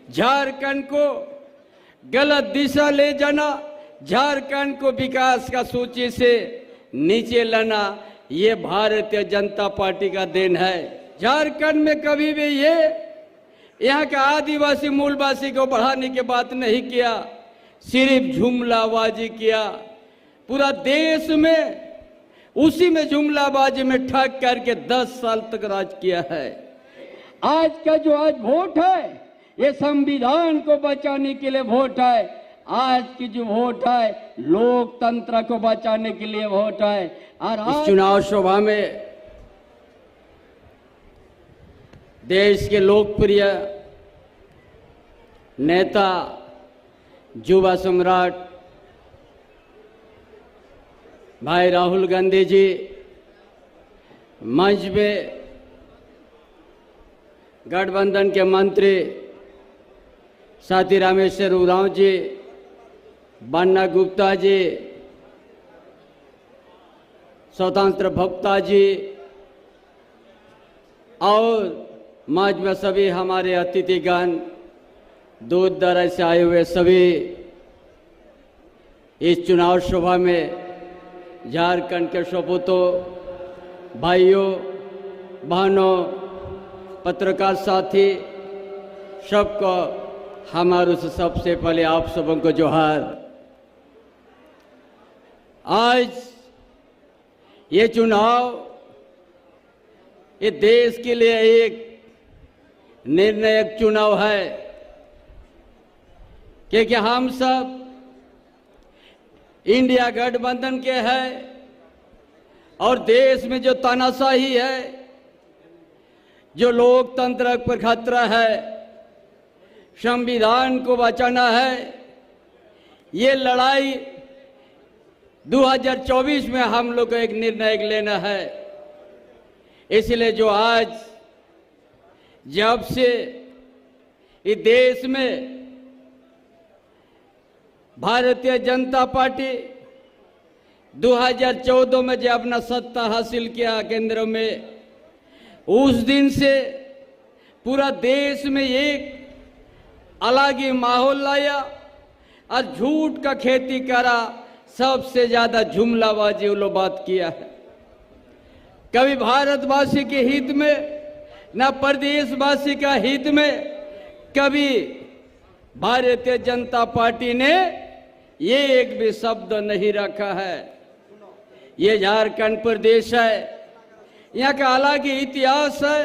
झारखंड को गलत दिशा ले जाना, झारखंड को विकास का सूची से नीचे लाना, ये भारतीय जनता पार्टी का देन है। झारखंड में कभी भी ये यहाँ के आदिवासी मूलवासी को बढ़ाने की बात नहीं किया, सिर्फ जुमलाबाजी किया। पूरा देश में उसी में जुमलाबाजी में ठग करके 10 साल तक राज किया है। आज का जो आज वोट है, ये संविधान को बचाने के लिए वोट है। आज की जो वोट है, लोकतंत्र को बचाने के लिए वोट है। और इस चुनाव सभा में देश के लोकप्रिय नेता, युवा सम्राट भाई राहुल गांधी जी मंच में, गठबंधन के मंत्री साथी रामेश्वर उरांव जी, बन्ना गुप्ता जी, स्वतंत्र भक्ता जी और मंच में सभी हमारे अतिथिगण, दूर दराज से आए हुए सभी, इस चुनाव सभा में झारखंड के सपूतों, भाइयों बहनों, पत्रकार साथी, सबको हमारे से सबसे पहले आप सबों को जोहार। आज ये चुनाव, ये देश के लिए एक निर्णायक चुनाव है, क्योंकि हम सब इंडिया गठबंधन के हैं और देश में जो तानाशाही है, जो लोकतंत्र पर खतरा है, संविधान को बचाना है, ये लड़ाई 2024 में हम लोग को एक निर्णय लेना है। इसलिए जो आज जब से इस देश में भारतीय जनता पार्टी 2014 में जब अपना सत्ता हासिल किया केंद्र में, उस दिन से पूरा देश में एक अलग ही माहौल लाया और झूठ का खेती करा। सबसे ज्यादा जुमलाबाजी वो लोग बात किया है। कभी भारतवासी के हित में, न प्रदेशवासी का हित में, कभी भारतीय जनता पार्टी ने ये एक भी शब्द नहीं रखा है। ये झारखंड प्रदेश है, यहाँ का अलग ही इतिहास है,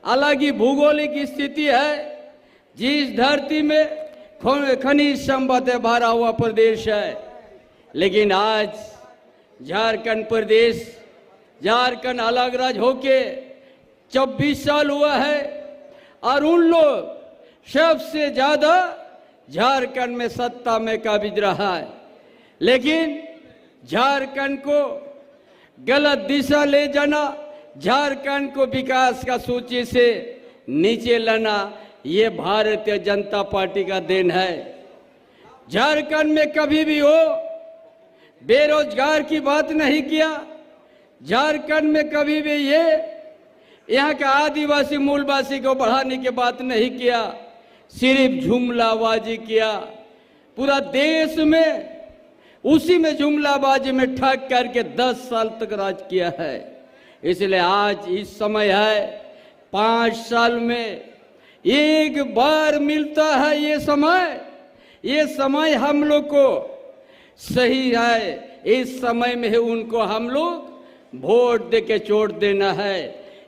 अलग ही भूगोलिक स्थिति है। जिस धरती में खनिज संपत्ति भरा हुआ प्रदेश है, लेकिन आज झारखंड प्रदेश, झारखंड अलग राज्य होके 24 साल हुआ है और उन लोग सबसे ज्यादा झारखंड में सत्ता में काबिज रहा है। लेकिन झारखंड को गलत दिशा ले जाना, झारखंड को विकास का सूची से नीचे लाना, ये भारतीय जनता पार्टी का देन है। झारखंड में कभी भी हो बेरोजगार की बात नहीं किया। झारखंड में कभी भी ये यहाँ का आदिवासी मूलवासी को बढ़ाने की बात नहीं किया, सिर्फ जुमलाबाजी किया। पूरा देश में उसी में जुमलाबाजी में ठग करके 10 साल तक राज किया है। इसलिए आज इस समय है, 5 साल में एक बार मिलता है ये समय हम लोग को सही है। इस समय में उनको हम लोग वोट दे के छोड़ देना है,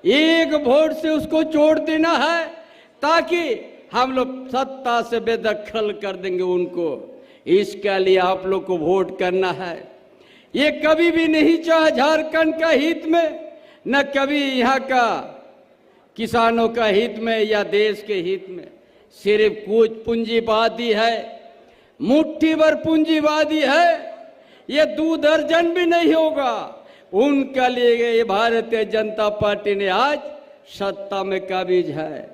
एक वोट से उसको छोड़ देना है, ताकि हम लोग सत्ता से बेदखल कर देंगे उनको। इसके लिए आप लोग को वोट करना है। ये कभी भी नहीं चाहा झारखंड का हित में, न कभी यहाँ का किसानों का हित में या देश के हित में। सिर्फ कुछ पूंजीवादी है, मुट्ठी भर पूंजीवादी है, ये 2 दर्जन भी नहीं होगा। उनका लिए ये भारतीय जनता पार्टी ने आज सत्ता में काबिज है।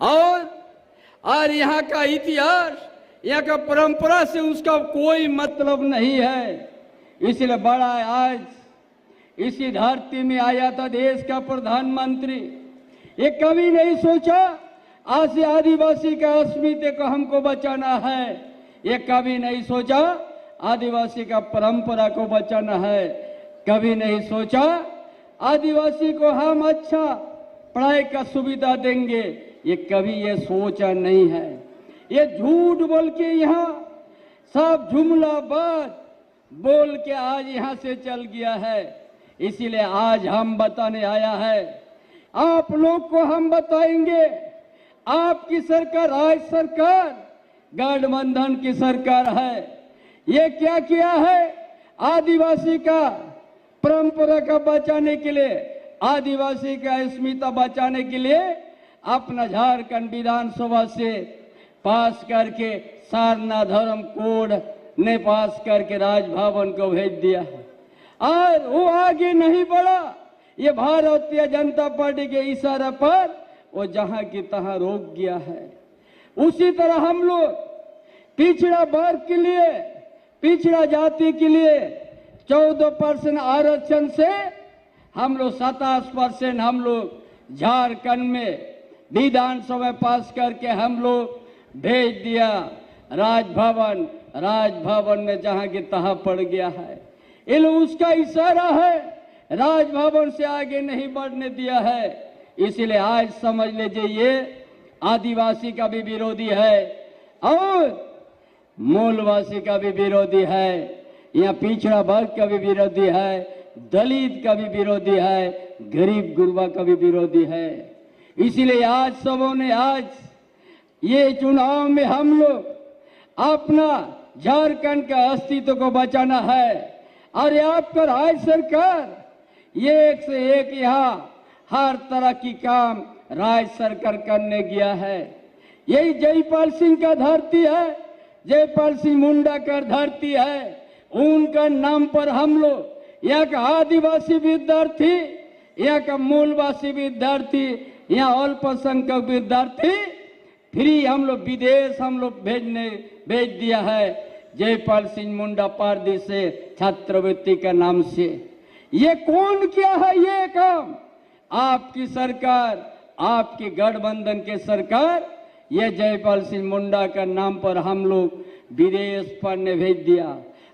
और यहाँ का इतिहास, यहाँ का परंपरा से उसका कोई मतलब नहीं है। इसलिए बड़ा आज इसी धरती में आया था देश का प्रधानमंत्री। ये कभी नहीं सोचा आज से आदिवासी का अस्मिता को हमको बचाना है। ये कभी नहीं सोचा आदिवासी का परंपरा को बचाना है, कभी नहीं सोचा आदिवासी को हम अच्छा पढ़ाई का सुविधा देंगे, ये कभी ये सोचा नहीं है। ये झूठ बोल के यहाँ सब जुमला बात बोल के आज यहाँ से चल गया है। इसीलिए आज हम बताने आया है, आप लोग को हम बताएंगे। आपकी सरकार, आज सरकार गठबंधन की सरकार है, ये क्या किया है? आदिवासी का परंपरा का बचाने के लिए, आदिवासी का अस्मिता बचाने के लिए अपना झारखंड विधानसभा से पास करके सारना धर्म कोड ने पास करके राजभवन को भेज दिया है और वो आगे नहीं बढ़ा। ये भारतीय जनता पार्टी के इशारे पर वो जहां की तहां रोक गया है। उसी तरह हम लोग पिछड़ा वर्ग के लिए, पिछड़ा जाति के लिए 14% आरक्षण से हम लोग 27% हम लोग झारखंड में विधानसभा पास करके हम लोग भेज दिया राजभवन। राजभवन में जहां की तहां पड़ गया है। ये लोग उसका इशारा है, राजभवन से आगे नहीं बढ़ने दिया है। इसलिए आज समझ लीजिए ये आदिवासी का भी विरोधी है और मूलवासी का भी विरोधी है, यहाँ पिछड़ा वर्ग का भी विरोधी है, दलित का भी विरोधी है, गरीब गुरबा का भी विरोधी है। इसीलिए आज सबों ने आज ये चुनाव में हम लोग अपना झारखंड का अस्तित्व को बचाना है। और आपका राज्य सरकार ये एक से एक यहाँ हर तरह की काम राज्य सरकार करने गया है। यही जयपाल सिंह का धरती है, जयपाल सिंह मुंडा का धरती है। उनका नाम पर हम लोग यहाँ का आदिवासी विद्यार्थी, यहाँ का मूलवासी विद्यार्थी, यहाँ अल्पसंख्यक विद्यार्थी फ्री हम लोग विदेश हम लोग भेज दिया है जयपाल सिंह मुंडा पार्टी से छात्रवृत्ति का नाम से। ये कौन किया है ये काम? आपकी सरकार, आपकी गठबंधन के सरकार, ये जयपाल सिंह मुंडा का नाम पर हम लोग विदेश पढ़ने भेज दिया।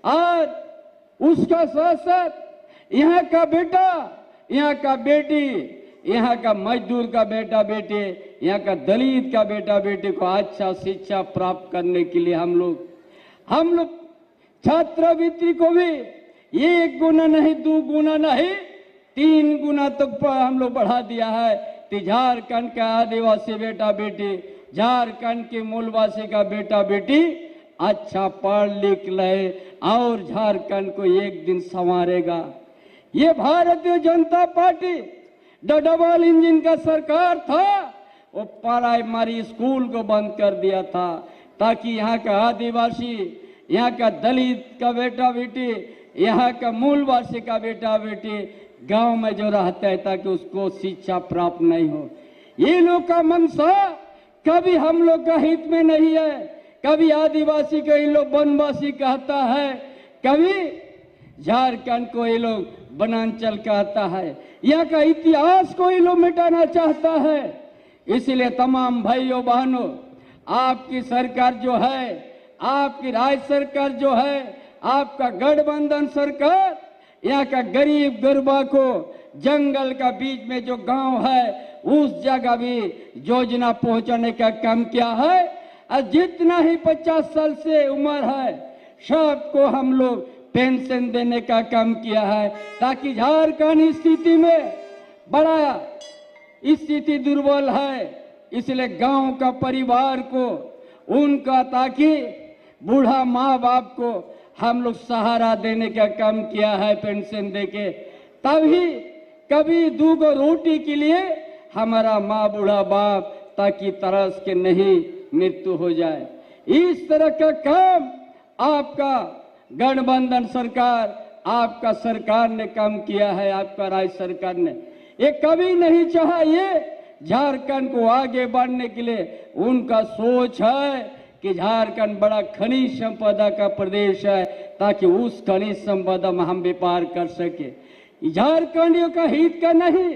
और उसका साथ साथ यहाँ का बेटा, यहाँ का बेटी, यहाँ का मजदूर का बेटा बेटे, यहाँ का दलित का बेटा बेटे को अच्छा शिक्षा प्राप्त करने के लिए हम लोग छात्रवृत्ति को भी 1 गुना नहीं, 2 गुना नहीं, 3 गुना तक हम लोग बढ़ा दिया है। तो झारखंड का आदिवासी बेटा बेटी, झारखंड के मूलवासी का बेटा बेटी अच्छा पढ़ लिख ले और झारखंड को एक दिन संवारेगा। ये Bharatiya Janata party double engine का सरकार था, वो प्राइमरी स्कूल को बंद कर दिया था ताकि यहाँ का आदिवासी, यहाँ का दलित का बेटा बेटी, यहाँ का मूलवासी का बेटा बेटी गांव में जो रहता है ताकि उसको शिक्षा प्राप्त नहीं हो। ये लोग का मंशा कभी हम लोग का हित में नहीं है। कभी आदिवासी को ये लोग वनवासी कहता है, कभी झारखंड को ये लोग वनांचल कहता है, यहाँ का इतिहास को ये लोग मिटाना चाहता है। इसलिए तमाम भाइयों बहनों, आपकी सरकार जो है, आपकी राज्य सरकार जो है, आपका गठबंधन सरकार यहाँ का गरीब गुरबा को जंगल का बीच में जो गांव है उस जगह भी योजना पहुंचाने का काम किया है। और जितना ही 50 साल से उम्र है सबको हम लोग पेंशन देने का काम किया है ताकि झारखंड स्थिति में बड़ा स्थिति दुर्बल है, इसलिए गांव का परिवार को उनका ताकि बूढ़ा माँ बाप को हम लोग सहारा देने का काम किया है पेंशन देके। तभी कभी 2 गो रोटी के लिए हमारा माँ बूढ़ा बाप ताकि तरस के नहीं मृत्यु हो जाए। इस तरह का काम आपका गठबंधन सरकार, आपका सरकार ने काम किया है, आपका राज्य सरकार ने। ये कभी नहीं चाहा ये झारखंड को आगे बढ़ने के लिए। उनका सोच है कि झारखंड बड़ा खनिज संपदा का प्रदेश है ताकि उस खनिज संपदा में हम व्यापार कर सके। झारखंडियों का हित का नहीं।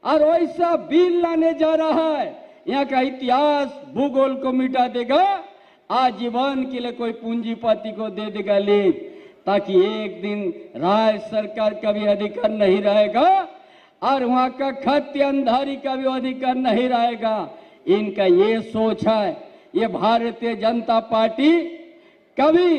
और वैसा बिल लाने जा रहा है यहाँ का इतिहास भूगोल को मिटा देगा, आजीवन के लिए कोई पूंजीपति को दे देगा लीज, ताकि एक दिन राज्य सरकार का भी अधिकार नहीं रहेगा और वहां का खतियानधारी का भी अधिकार नहीं रहेगा। इनका ये सोच है। ये भारतीय जनता पार्टी कभी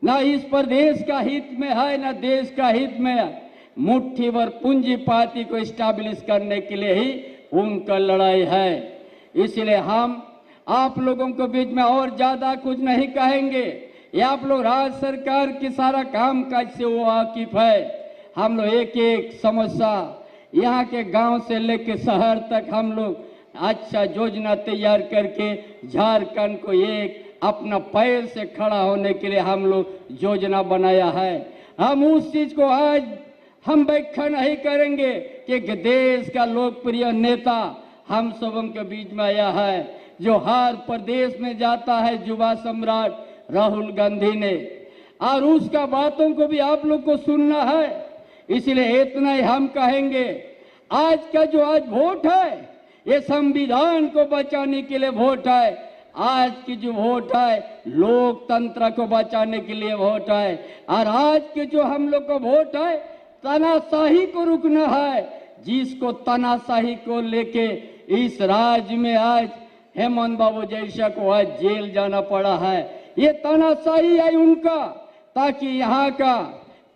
ना इस प्रदेश का हित में है ना देश का हित में है। मुट्ठी भर पूंजीपति को स्टैब्लिश करने के लिए ही उनका लड़ाई है। इसलिए हम आप लोगों के बीच में और ज्यादा कुछ नहीं कहेंगे। ये आप लोग राज्य सरकार की सारा काम काज से वो वाकिफ है। हम लोग एक एक समस्या यहाँ के गांव से लेकर शहर तक हम लोग अच्छा योजना तैयार करके झारखंड को एक अपना पैर से खड़ा होने के लिए हम लोग योजना बनाया है। हम उस चीज को आज हम व्याख्या नहीं करेंगे कि देश का लोकप्रिय नेता हम सबों के बीच में आया है, जो हर प्रदेश में जाता है, युवा सम्राट राहुल गांधी ने, और उसका बातों को भी आप लोग को सुनना है। इसलिए इतना ही हम कहेंगे, आज का जो आज वोट है ये संविधान को बचाने के लिए वोट है। आज की जो वोट है लोकतंत्र को बचाने के लिए वोट है। और आज के जो हम लोग का वोट है तानाशाही को रुकना है। जिसको तानाशाही को लेके इस राज्य में आज हेमंत बाबू जैसा को आज जेल जाना पड़ा है, ये तानाशाही है उनका, ताकि यहाँ का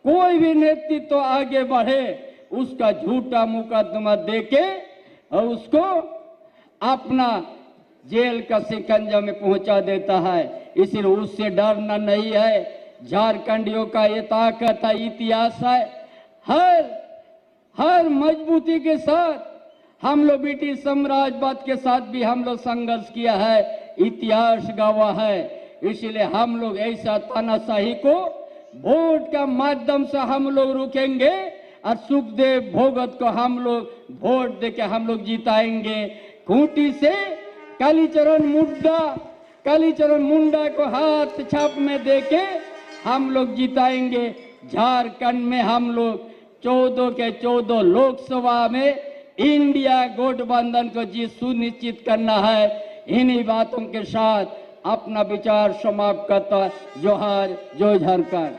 कोई भी नेतृत्व तो आगे बढ़े उसका झूठा मुकदमा देके और उसको अपना जेल का शिकंजा में पहुंचा देता है। इसलिए उससे डरना नहीं है। झारखंडियों का ये ताकत है, इतिहास है। हर मजबूती के साथ हम लोग ब्रिटिश साम्राज्यवाद के साथ भी हम लोग संघर्ष किया है, इतिहास गवाह है। इसलिए हम लोग ऐसा तानाशाही को वोट का माध्यम से हम लोग रुकेंगे और सुखदेव भोगत को हम लोग वोट देके हम लोग जिताएंगे। खूंटी से कालीचरण मुंडा को हाथ छाप में देके हम लोग जिताएंगे। झारखंड में हम लोग 14 के 14 लोकसभा में इंडिया गठबंधन को जीत सुनिश्चित करना है। इन्हीं बातों के साथ अपना विचार समाप्त करता। जोहार, जय झारखंड।